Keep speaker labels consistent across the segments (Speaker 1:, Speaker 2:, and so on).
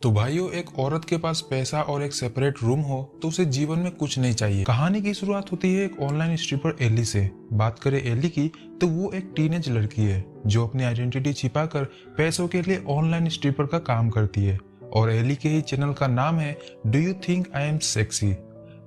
Speaker 1: तो भाइयों, एक औरत के पास पैसा और एक सेपरेट रूम हो तो उसे जीवन में कुछ नहीं चाहिए। कहानी की शुरुआत होती है एक ऑनलाइन स्ट्रिपर एली से। बात करें एली की तो वो एक टीनेज लड़की है जो अपनी आइडेंटिटी छिपाकर पैसों के लिए ऑनलाइन स्ट्रिपर का काम करती है। और एली के ही चैनल का नाम है do you think I am sexy.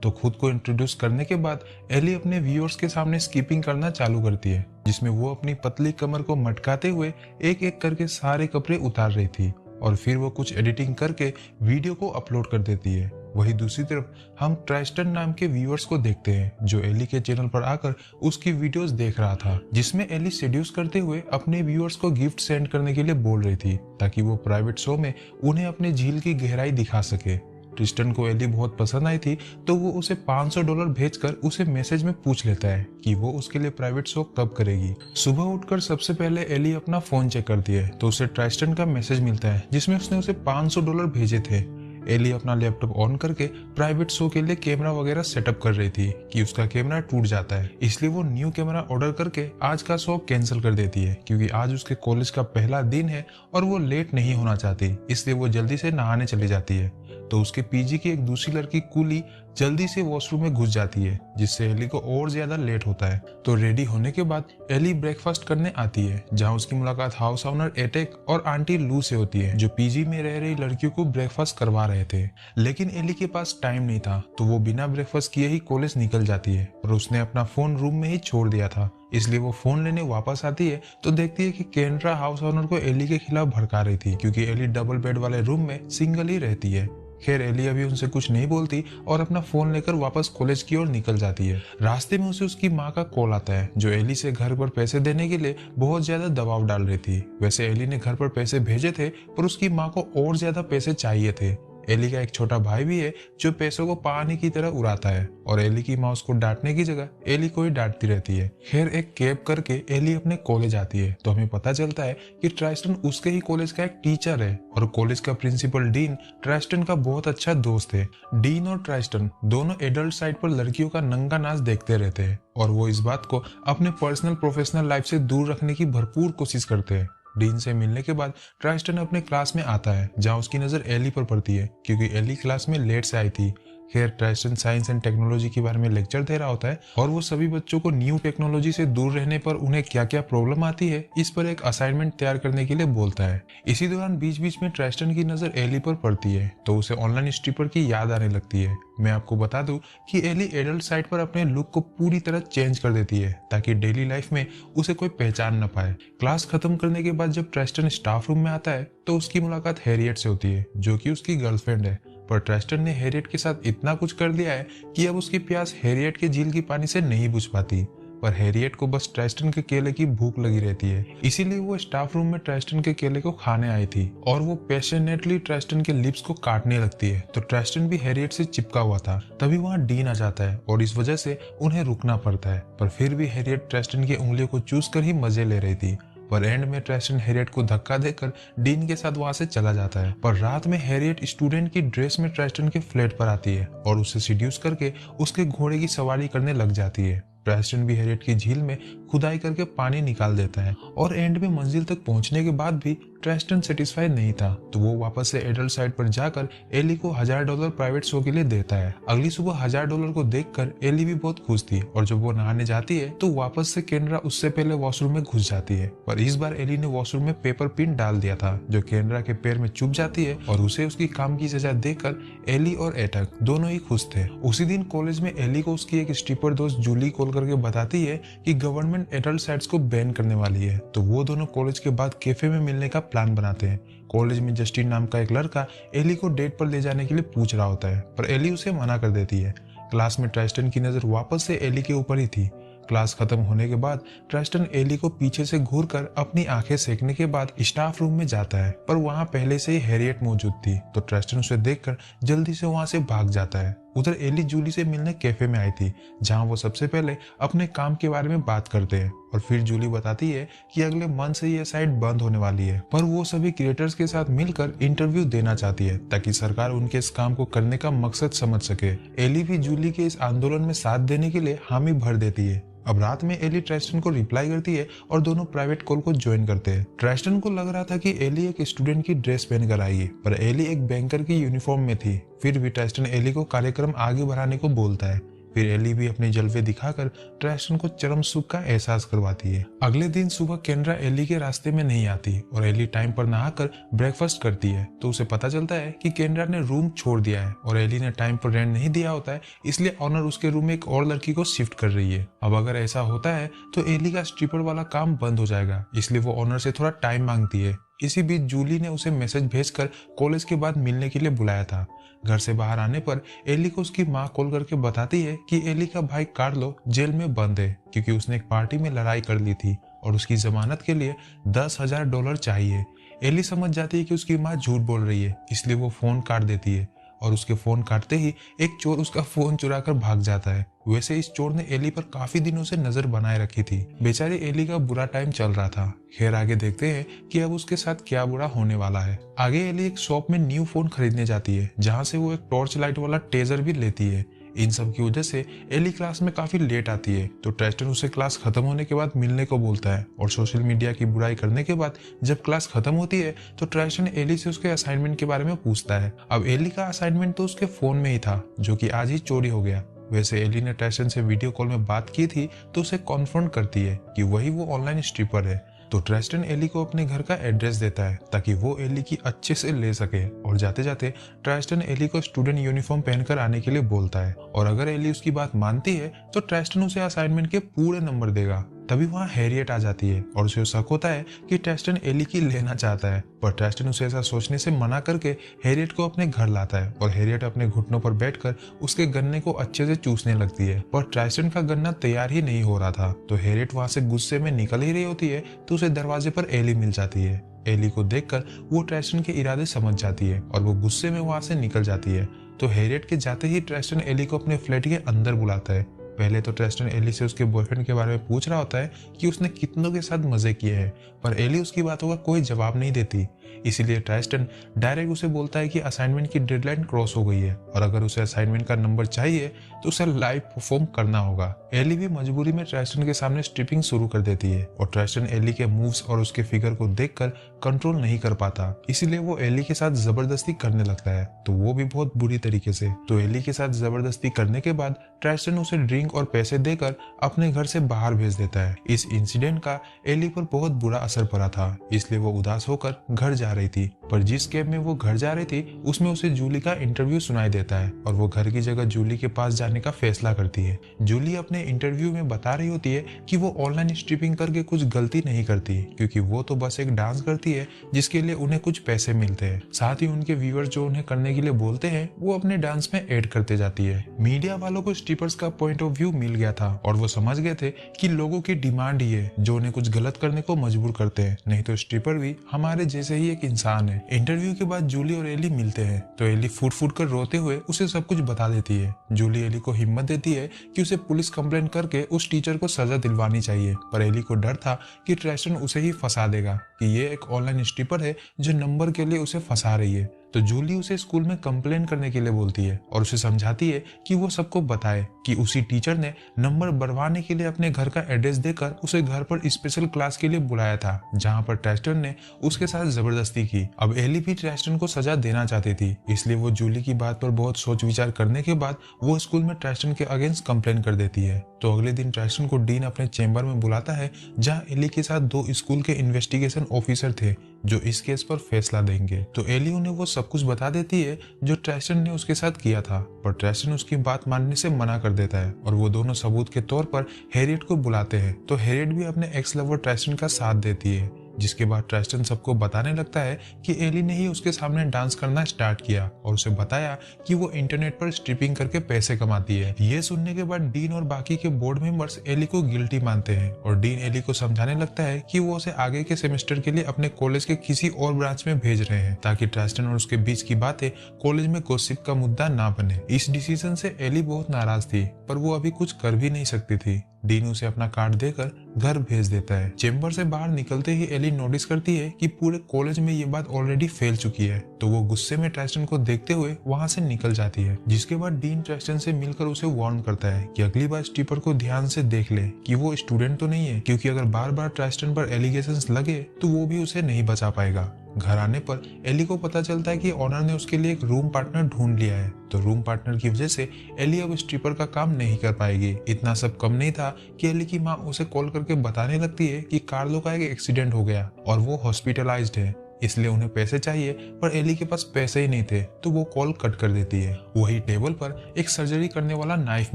Speaker 1: तो खुद को इंट्रोड्यूस करने के बाद एली अपने व्यूअर्स के सामने स्कीपिंग करना चालू करती है, जिसमें वो अपनी पतली कमर को मटकाते हुए एक एक करके सारे कपड़े उतार रही थी और फिर वो कुछ एडिटिंग करके वीडियो को अपलोड कर देती है। वहीं दूसरी तरफ हम ट्राइस्टन नाम के व्यूअर्स को देखते हैं जो एली के चैनल पर आकर उसकी वीडियोस देख रहा था, जिसमें एली सेड्यूस करते हुए अपने व्यूअर्स को गिफ्ट सेंड करने के लिए बोल रही थी ताकि वो प्राइवेट शो में उन्हें अपने झील की गहराई दिखा सके। ट्रिस्टन को एली बहुत पसंद आई थी तो वो उसे $500 भेजकर उसे मैसेज में पूछ लेता है कि वो उसके लिए प्राइवेट शो कब करेगी। सुबह उठकर सबसे पहले एली अपना फोन चेक करती है तो उसे ट्राइस्टन का मैसेज मिलता है जिसमें उसने उसे $500 भेजे थे। एली अपना लैपटॉप ऑन करके प्राइवेट शो के लिए कैमरा वगैरह सेटअप कर रही थी कि उसका कैमरा टूट जाता है, इसलिए वो न्यू कैमरा ऑर्डर करके आज का शो कैंसिल कर देती है क्योंकि आज उसके कॉलेज का पहला दिन है और वो लेट नहीं होना चाहती, इसलिए वो जल्दी से नहाने चली जाती है। तो उसके पीजी की एक दूसरी लड़की कूली जल्दी से वॉशरूम में घुस जाती है जिससे एली को और ज्यादा लेट होता है। तो रेडी होने के बाद एली ब्रेकफास्ट करने आती है जहां उसकी मुलाकात हाउस ओनर एटेक और आंटी लू से होती है जो पीजी में रह रही लड़कियों को ब्रेकफास्ट करवा रहे थे। लेकिन एली के पास टाइम नहीं था तो वो बिना ब्रेकफास्ट किए ही कॉलेज निकल जाती है और उसने अपना फोन रूम में ही छोड़ दिया था, इसलिए वो फोन लेने वापस आती है तो देखती है कि केंड्रा हाउस ओनर को एली के खिलाफ भड़का रही थी क्योंकि एली डबल बेड वाले रूम में सिंगल ही रहती है। खैर एली अभी उनसे कुछ नहीं बोलती और अपना फोन लेकर वापस कॉलेज की ओर निकल जाती है। रास्ते में उसे उसकी माँ का कॉल आता है जो एली से घर पर पैसे देने के लिए बहुत ज्यादा दबाव डाल रही थी। वैसे एली ने घर पर पैसे भेजे थे पर उसकी माँ को और ज्यादा पैसे चाहिए थे। एली का एक छोटा भाई भी है जो पैसों को पानी की तरह उड़ाता है और एली की माँ उसको डांटने की जगह एली को ही डांटती रहती है। खैर एक कैब करके एली अपने कॉलेज आती है तो हमें पता चलता है कि ट्राइस्टन उसके ही कॉलेज का एक टीचर है और कॉलेज का प्रिंसिपल डीन ट्राइस्टन का बहुत अच्छा दोस्त है। डीन और ट्राइस्टन दोनों एडल्ट साइड पर लड़कियों का नंगा नाच देखते रहते हैं और वो इस बात को अपने पर्सनल प्रोफेशनल लाइफ से दूर रखने की भरपूर कोशिश करते हैं। डीन से मिलने के बाद ट्राइस्टन अपने क्लास में आता है जहां उसकी नजर एली पर पड़ती है क्योंकि एली क्लास में लेट से आई थी। खैर ट्राइस्टन साइंस एंड टेक्नोलॉजी के बारे में लेक्चर दे रहा होता है और वो सभी बच्चों को न्यू टेक्नोलॉजी से दूर रहने पर उन्हें क्या क्या प्रॉब्लम आती है इस पर एक असाइनमेंट तैयार करने के लिए बोलता है। इसी दौरान बीच बीच में ट्राइस्टन की नजर एली पर पड़ती है तो उसे ऑनलाइन स्ट्रिपर की याद आने लगती है। मैं आपको बता दूं कि एली एडल्ट साइड पर अपने लुक को पूरी तरह चेंज कर देती है ताकि डेली लाइफ में उसे कोई पहचान न पाए। क्लास खत्म करने के बाद जब ट्राइस्टन स्टाफ रूम में आता है तो उसकी मुलाकात हैरियट से होती है जो कि उसकी गर्लफ्रेंड है। पर ट्राइस्टन ने हैरियट के साथ इतना कुछ कर दिया है कि अब उसकी प्यास हैरियट के झील की पानी से नहीं बुझ पाती, पर हैरियट को बस ट्राइस्टन के केले की भूख लगी रहती है, इसीलिए वो स्टाफ रूम में ट्राइस्टन के केले को खाने आई थी और वो पैशनेटली ट्राइस्टन के लिप्स को काटने लगती है। तो ट्राइस्टन भी हैरियट से चिपका हुआ था, तभी वहाँ डीन आ जाता है और इस वजह से उन्हें रुकना पड़ता है, पर फिर भी हैरियट ट्राइस्टन की उंगलियों को चूस कर ही मजे ले रही थी। पर एंड में ट्राइस्टन हैरियट को धक्का देकर डीन के साथ वहां से चला जाता है। पर रात में हैरियट स्टूडेंट की ड्रेस में ट्राइस्टन के फ्लैट पर आती है और उसे सीड्यूस करके उसके घोड़े की सवारी करने लग जाती है। ट्राइस्टन भी हैरियट की झील में खुदाई करके पानी निकाल देता है और एंड में मंजिल तक पहुंचने के बाद भी ट्राइस्टन सेटिस्फाइड नहीं था तो वो वापस से एडल्ट साइड पर जाकर एली को $1000 प्राइवेट शो के लिए देता है। अगली सुबह $1000 को देखकर एली भी बहुत खुश थी और जब वो नहाने जाती है तो वापस से केंड्रा उससे पहले वॉशरूम में घुस जाती है, पर इस बार एली ने वॉशरूम में पेपर पिन डाल दिया था जो केंड्रा के पैर में चुभ जाती है और उसे उसकी काम की सजा देकर एली और एटक दोनों ही खुश थे। उसी दिन कॉलेज में एली को उसकी एक स्ट्रिपर दोस्त जूली कॉल करके बताती है कि गवर्नमेंट एडल्ट साइट्स को बैन करने वाली है, तो वो दोनों कॉलेज के बाद कैफे में मिलने का प्लान बनाते हैं। कॉलेज में जस्टिन नाम का एक लड़का एली को डेट पर ले जाने के लिए पूछ रहा होता है पर एली उसे मना कर देती है। क्लास में ट्राइस्टन की नजर वापस से एली के ऊपर ही थी। क्लास खत्म होने के बाद ट्राइस्टन एली को पीछे से घूरकर अपनी आंखें सेकने के बाद स्टाफ रूम में जाता है, पर वहां पहले से ही हैरियट मौजूद थी तो ट्राइस्टन उसे देखकर जल्दी से वहां से भाग जाता है। उधर एली जूली से मिलने कैफे में आई थी जहां वो सबसे पहले अपने काम के बारे में बात करते हैं और फिर जूली बताती है कि अगले मंथ से ये साइट बंद होने वाली है, पर वो सभी क्रिएटर्स के साथ मिलकर इंटरव्यू देना चाहती है ताकि सरकार उनके इस काम को करने का मकसद समझ सके। एली भी जूली के इस आंदोलन में साथ देने के लिए हामी भर देती है। अब रात में एली ट्रेस्टन को रिप्लाई करती है और दोनों प्राइवेट कॉल को ज्वाइन करते हैं। ट्रेस्टन को लग रहा था कि एली एक स्टूडेंट की ड्रेस पहन कर आई है, पर एली एक बैंकर की यूनिफॉर्म में थी। फिर भी ट्रेस्टन एली को कार्यक्रम आगे बढ़ाने को बोलता है। फिर एली भी अपने जलवे दिखाकर ट्रेस्टन को चरम सुख का एहसास करवाती है। अगले दिन सुबह केंड्रा एली के रास्ते में नहीं आती और एली टाइम पर नहाकर ब्रेकफास्ट करती है, तो उसे पता चलता है कि केंड्रा ने रूम छोड़ दिया है और एली ने टाइम पर रेंट नहीं दिया होता है, इसलिए ऑनर उसके रूम में एक और लड़की को शिफ्ट कर रही है। अब अगर ऐसा होता है तो एली का स्ट्रिपर वाला काम बंद हो जाएगा, इसलिए वो ऑनर से थोड़ा टाइम मांगती है। इसी बीच जूली ने उसे मैसेज भेजकर कॉलेज के बाद मिलने के लिए बुलाया था। घर से बाहर आने पर एली को उसकी माँ कॉल करके बताती है कि एली का भाई कार्लो जेल में बंद है, क्योंकि उसने एक पार्टी में लड़ाई कर ली थी और उसकी जमानत के लिए $10,000 चाहिए। एली समझ जाती है कि उसकी माँ झूठ बोल रही है, इसलिए वो फोन काट देती है और उसके फोन काटते ही एक चोर उसका फोन चुरा कर भाग जाता है। वैसे इस चोर ने एली पर काफी दिनों से नजर बनाए रखी थी। बेचारी एली का बुरा टाइम चल रहा था। खैर आगे देखते हैं कि अब उसके साथ क्या बुरा होने वाला है। आगे एली एक शॉप में न्यू फोन खरीदने जाती है, जहाँ से वो एक टॉर्च लाइट वाला टेजर भी लेती है। इन सब की वजह से एली क्लास में काफी लेट आती है, तो ट्रेस्टन उसे क्लास खत्म होने के बाद मिलने को बोलता है और सोशल मीडिया की बुराई करने के बाद जब क्लास खत्म होती है तो ट्रेस्टन एली से उसके असाइनमेंट के बारे में पूछता है। अब एली का असाइनमेंट तो उसके फोन में ही था, जो कि आज ही चोरी हो गया। वैसे एली ने ट्रेस्टन से वीडियो कॉल में बात की थी, तो उसे कॉन्फ्रंट करती है कि वही वो ऑनलाइन स्ट्रिपर है। तो ट्रेस्टन एली को अपने घर का एड्रेस देता है ताकि वो एली की अच्छे से ले सके, और जाते जाते ट्रेस्टन एली को स्टूडेंट यूनिफॉर्म पहनकर आने के लिए बोलता है, और अगर एली उसकी बात मानती है तो ट्रेस्टन उसे असाइनमेंट के पूरे नंबर देगा। तभी वहाँ हैरियट आ जाती है और उसे शक होता है कि ट्रेस्टन एली की लेना चाहता है, पर ट्रेस्टन उसे ऐसा सोचने से मना करके हैरियट को अपने घर लाता है और हैरियट अपने घुटनों पर बैठकर उसके गन्ने को अच्छे से चूसने लगती है। पर ट्रेस्टन का गन्ना तैयार ही नहीं हो रहा था, तो हैरियट वहाँ से गुस्से में निकल ही रही होती है तो उसे दरवाजे पर एली मिल जाती है। एली को देखकर वो ट्रेस्टन के इरादे समझ जाती है और वो गुस्से में वहाँ से निकल जाती है। तो हैरियट के जाते ही ट्रेस्टन एली को अपने फ्लैट के अंदर बुलाता है। पहले तो ट्रेस्टन एली से उसके बॉयफ्रेंड के बारे में पूछ रहा होता है कि उसने कितनों के साथ मजे किए हैं, पर एली उसकी बातों का कोई जवाब नहीं देती। इसीलिए ट्रेस्टन डायरेक्ट उसे बोलता है कि असाइनमेंट की डेडलाइन क्रॉस हो गई है और अगर उसे असाइनमेंट का नंबर चाहिए तो उसे लाइव परफॉर्म करना होगा। एली भी मजबूरी में ट्रेस्टन के सामने स्ट्रिपिंग शुरू कर देती है और ट्रेस्टन एली के मूव्स और उसके फिगर को देखकर कंट्रोल नहीं कर पाता, इसीलिए वो एली के साथ जबरदस्ती करने लगता है, तो वो भी बहुत बुरी तरीके से। तो एली के साथ जबरदस्ती करने के बाद ट्रेस्टन उसे ड्रिंक और पैसे देकर अपने घर से बाहर भेज देता है। इस इंसिडेंट का एली पर बहुत बुरा असर पड़ा था, इसलिए वो उदास होकर घर जा रही थी, पर जिस कैब में वो घर जा रही थी उसमें उसे जूली का इंटरव्यू सुनाई देता है और वो घर की जगह जूली के पास जाने का फैसला करती है। जूली अपने इंटरव्यू में बता रही होती है कि वो ऑनलाइन स्ट्रिपिंग करके कुछ गलती नहीं करती, क्योंकि वो तो बस एक डांस करती है जिसके लिए उन्हें कुछ पैसे मिलते हैं। साथ ही उनके व्यूअर्स जो उन्हें करने के लिए बोलते हैं वो अपने डांस में ऐड करते जाती है। मीडिया वालों को स्ट्रिपर्स का पॉइंट ऑफ व्यू मिल गया था और वो समझ गए थे कि लोगों की डिमांड ही है जो उन्हें कुछ गलत करने को मजबूर करते हैं, नहीं तो स्ट्रिपर भी हमारे जैसे ही एक इंसान है। इंटरव्यू के बाद जूली और एली मिलते हैं तो एली फूट फूट कर रोते हुए उसे सब कुछ बता देती है। जूली एली को हिम्मत देती है कि उसे पुलिस कंप्लेंट करके उस टीचर को सजा दिलवानी चाहिए, पर एली को डर था कि ट्रेस्टन उसे ही फंसा देगा कि ये एक ऑनलाइन स्ट्रिपर है जो नंबर के लिए उसे फंसा रही है। तो जूली उसे स्कूल में कंप्लेन करने के लिए बोलती है और उसे समझाती है कि वो सबको बताए कि उसी टीचर ने नंबर बढ़वाने के लिए अपने घर का एड्रेस देकर उसे घर पर स्पेशल क्लास के लिए बुलाया था, जहां पर ट्रेस्टन ने उसके साथ जबरदस्ती की। अब एली भी ट्रेस्टन को सजा देना चाहती थी, इसलिए वो जूली की बात पर बहुत सोच विचार करने के बाद वो स्कूल में ट्रेस्टन के अगेंस्ट कंप्लेन कर देती है। तो अगले दिन ट्रेस्टन को डीन अपने चैम्बर में बुलाता है, जहाँ एली के साथ 2 स्कूल के इन्वेस्टिगेशन ऑफिसर थे जो इस केस पर फैसला देंगे। तो एली उन्हें वो सब कुछ बता देती है जो ट्रेस्टन ने उसके साथ किया था, पर ट्रेस्टन उसकी बात मानने से मना कर देता है और वो दोनों सबूत के तौर पर हैरियट को बुलाते हैं। तो हैरियट भी अपने एक्स लवर ट्रेस्टन का साथ देती है, जिसके बाद ट्रेस्टन सबको बताने लगता है कि एली ने ही उसके सामने डांस करना स्टार्ट किया और उसे बताया कि वो इंटरनेट पर स्ट्रिपिंग करके पैसे कमाती है। ये सुनने के बाद डीन और बाकी के बोर्ड मेंबर्स एली को गिल्टी मानते हैं और डीन एली को समझाने लगता है कि वो उसे आगे के सेमेस्टर के लिए अपने कॉलेज के किसी और ब्रांच में भेज रहे हैं, ताकि ट्रेस्टन और उसके बीच की बातें कॉलेज में गॉसिप का मुद्दा ना बने। इस डिसीजन से एली बहुत नाराज थी, पर वो अभी कुछ कर भी नहीं सकती थी। डीन उसे अपना कार्ड देकर घर भेज देता है। चेम्बर से बाहर निकलते ही एली नोटिस करती है कि पूरे कॉलेज में ये बात ऑलरेडी फैल चुकी है, तो वो गुस्से में ट्राइस्टन को देखते हुए वहां से निकल जाती है। जिसके बाद डीन ट्राइस्टन से मिलकर उसे वार्न करता है कि अगली बार स्टीपर को ध्यान से देख ले कि वो स्टूडेंट तो नहीं है, क्योंकि अगर बार बार ट्राइस्टन पर एलिगेशंस लगे तो वो भी उसे नहीं बचा पाएगा। घर आने पर एली को पता चलता है कि ऑनर ने उसके लिए एक रूम पार्टनर ढूंढ लिया है, तो रूम पार्टनर की वजह से एली अब स्ट्रिपर का काम नहीं कर पाएगी। इतना सब कम नहीं था कि एली की माँ उसे कॉल करके बताने लगती है कि कार्लो का एक एक्सीडेंट हो गया और वो हॉस्पिटलाइज्ड है, इसलिए उन्हें पैसे चाहिए, पर एली के पास पैसे ही नहीं थे, तो वो कॉल कट कर देती है। वही टेबल पर एक सर्जरी करने वाला नाइफ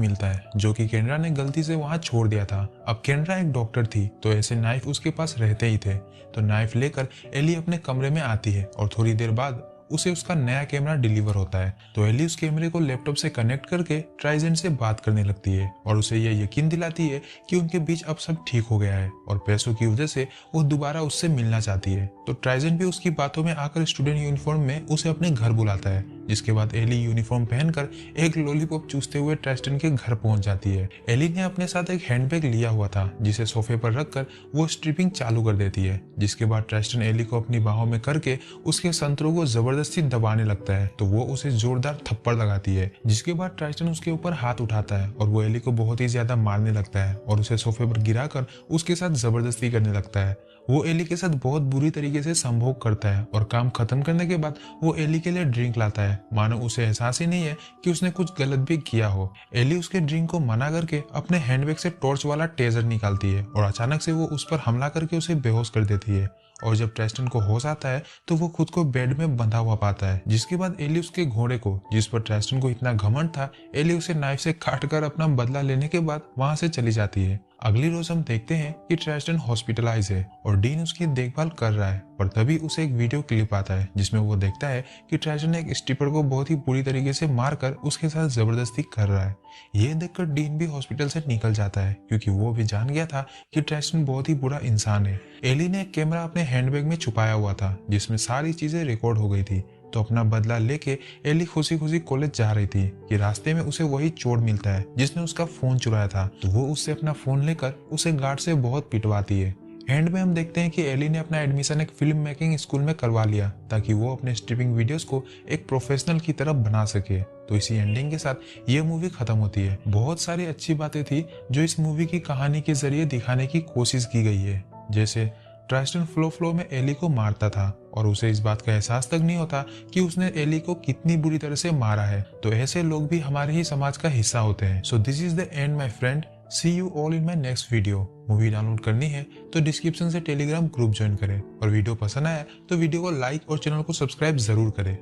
Speaker 1: मिलता है जो कि केनरा ने गलती से वहां छोड़ दिया था। अब केनरा एक डॉक्टर थी, तो ऐसे नाइफ उसके पास रहते ही थे, तो नाइफ लेकर एली अपने कमरे में आती है और थोड़ी देर बाद उसे उसका नया कैमरा डिलीवर होता है। तो एली उस कैमरे को लैपटॉप से कनेक्ट करके ट्राइजेंट से बात करने लगती है और उसे यह यकीन दिलाती है कि उनके बीच अब सब ठीक हो गया है और पैसों की वजह से वो दोबारा उससे मिलना चाहती है। तो ट्राइजेंट भी उसकी बातों में आकर स्टूडेंट यूनिफॉर्म में उसे अपने घर बुलाता है, जिसके बाद एली यूनिफॉर्म पहनकर एक लॉलीपॉप चूसते हुए ट्राइस्टन के घर पहुंच जाती है। एली ने अपने साथ एक हैंडबैग लिया हुआ था, जिसे सोफे पर रखकर वो स्ट्रिपिंग चालू कर देती है। जिसके बाद ट्राइस्टन एली को अपनी बाहों में करके उसके संतरों को जबरदस्ती दबाने लगता है, तो वो उसे जोरदार थप्पड़ लगाती है। जिसके बाद ट्राइस्टन उसके ऊपर हाथ उठाता है और वो एली को बहुत ही ज्यादा मारने लगता है और उसे सोफे पर गिराकर उसके साथ जबरदस्ती करने लगता है। वो एली के साथ बहुत बुरी तरीके से संभोग करता है और काम खत्म करने के बाद वो एली के लिए ड्रिंक लाता है, मानो उसे एहसास ही नहीं है कि उसने कुछ गलत भी किया हो। एली उसके ड्रिंक को मना करके अपने हैंडबैग से टॉर्च वाला टेजर निकालती है और अचानक से वो उस पर हमला करके उसे बेहोश कर देती है। और जब ट्राइस्टन को होश आता है तो वो खुद को बेड में बंधा हुआ पाता है। जिसके बाद एली उसके घोड़े को, जिस पर ट्राइस्टन को इतना घमंड था, एली उसे नाइफ से काट कर अपना बदला लेने के बाद वहां से चली जाती है। अगली रोज हम देखते हैं कि ट्राइस्टन हॉस्पिटलाइज है और डीन उसकी देखभाल कर रहा है, पर तभी उसे एक वीडियो क्लिप आता है जिसमें वो देखता है कि ट्राइस्टन एक स्ट्रिपर को बहुत ही बुरी तरीके से मारकर उसके साथ जबरदस्ती कर रहा है। ये देखकर डीन भी हॉस्पिटल से निकल जाता है, क्योंकि वो भी जान गया था कि ट्राइस्टन बहुत ही बुरा इंसान है। एली ने एक कैमरा अपने हैंडबैग में छुपाया हुआ था जिसमें सारी चीजें रिकॉर्ड हो गई थी, तो अपना बदला लेके एली खुशी खुशी कॉलेज जा रही थी कि रास्ते में उसे वही चोर मिलता है जिसने उसका फोन चुराया था, तो वो उससे अपना फोन लेकर उसे गार्ड से बहुत पिटवाती है। एंड में हम देखते हैं कि एली ने अपना एडमिशन एक फिल्म मेकिंग स्कूल में करवा लिया ताकि वो अपने स्ट्रिपिंग वीडियोस को एक प्रोफेशनल की तरफ बना सके। तो इसी एंडिंग के साथ ये मूवी खत्म होती है। बहुत सारी अच्छी बातें थी जो इस मूवी की कहानी के जरिए दिखाने की कोशिश की गई है, जैसे ट्राइस्टन फ्लो में एली को मारता था और उसे इस बात का एहसास तक नहीं होता कि उसने एली को कितनी बुरी तरह से मारा है। तो ऐसे लोग भी हमारे ही समाज का हिस्सा होते हैं। So this is the end my friend, see you all in my next video. Movie download करनी है तो डिस्क्रिप्शन से टेलीग्राम ग्रुप ज्वाइन करें और वीडियो पसंद आया तो वीडियो को लाइक और चैनल को सब्सक्राइब जरूर करें।